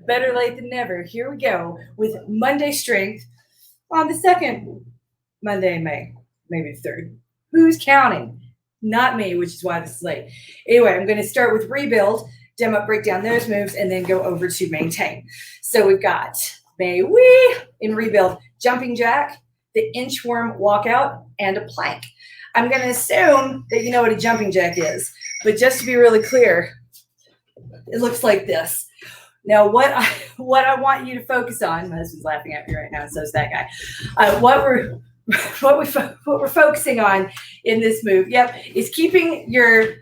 Better late than never. Here we go with Monday strength on the second Monday in May, maybe the third. Who's counting? Not me, which is why this is late. Anyway, I'm going to start with rebuild, demo, break down those moves, and then go over to maintain. So we've got May we in rebuild, jumping jack, the inchworm walkout, and a plank. I'm going to assume that you know what a jumping jack is, but just to be really clear, it looks like this. Now, what I want you to focus on, my husband's laughing at me right now, so is that guy. What we're focusing on in this move, is keeping your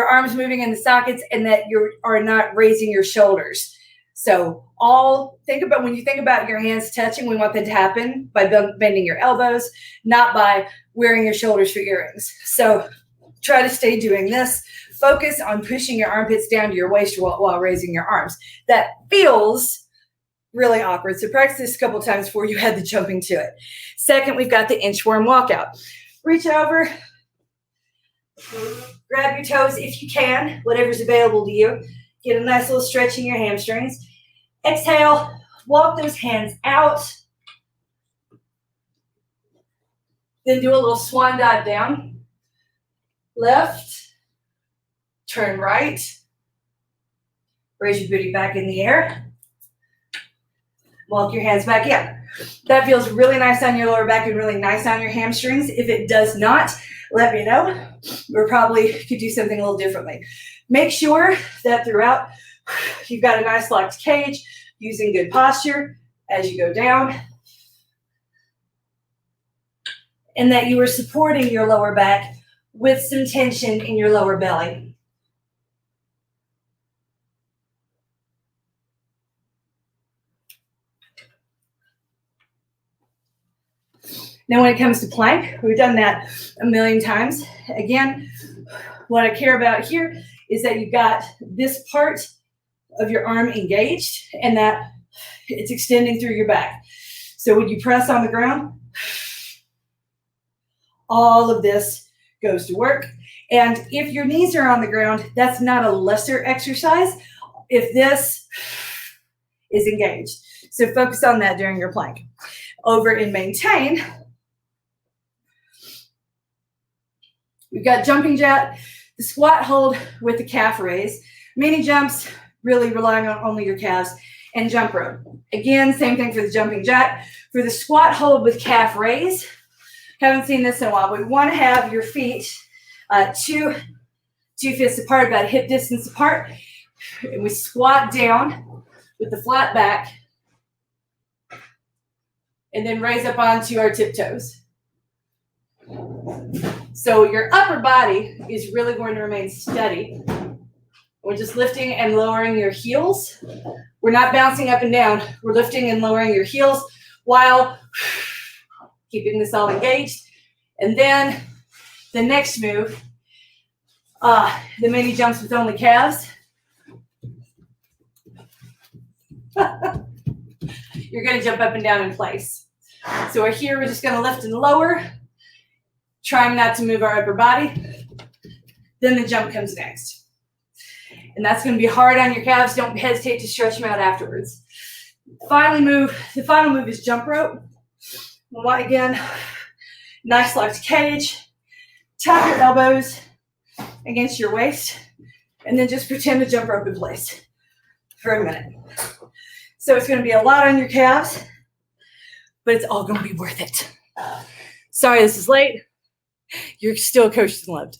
arms moving in the sockets and that you are not raising your shoulders. So when you think about your hands touching, we want that to happen by bending your elbows, not by wearing your shoulders for earrings. So try to stay doing this. Focus on pushing your armpits down to your waist while raising your arms. That feels really awkward. So practice this a couple times before you head the jumping to it. Second, we've got the inchworm walkout. Reach over, grab your toes if you can, whatever's available to you. Get a nice little stretch in your hamstrings. Exhale, walk those hands out. Then do a little swan dive down. Left. Turn right. Raise your booty back in the air. Walk your hands back in. That feels really nice on your lower back and really nice on your hamstrings. If it does not, let me know. We probably could do something a little differently. Make sure that throughout you've got a nice locked cage, using good posture as you go down, and that you are supporting your lower back with some tension in your lower belly. Now, when it comes to plank, we've done that a million times. Again, what I care about here is that you've got this part of your arm engaged and that it's extending through your back. So when you press on the ground, all of this goes to work. And if your knees are on the ground, that's not a lesser exercise if this is engaged. So focus on that during your plank. Over in maintain, we've got jumping jack, the squat hold with the calf raise, mini jumps, really relying on only your calves, and jump rope. Again, same thing for the jumping jack. For the squat hold with calf raise, haven't seen this in a while, but we want to have your feet two fists apart, about hip distance apart, and we squat down with the flat back, and then raise up onto our tiptoes. So your upper body is really going to remain steady. We're just lifting and lowering your heels. We're not bouncing up and down. We're lifting and lowering your heels while keeping this all engaged. And then the next move, the mini jumps with only calves. You're going to jump up and down in place. So we're here, we're just going to lift and lower, trying not to move our upper body. Then the jump comes next. And that's going to be hard on your calves. Don't hesitate to stretch them out afterwards. The final move is jump rope. Again, nice locked cage. Tap your elbows against your waist, and then just pretend to jump rope in place for a minute. So it's going to be a lot on your calves, but it's all going to be worth it. Sorry this is late. You're still coached and loved.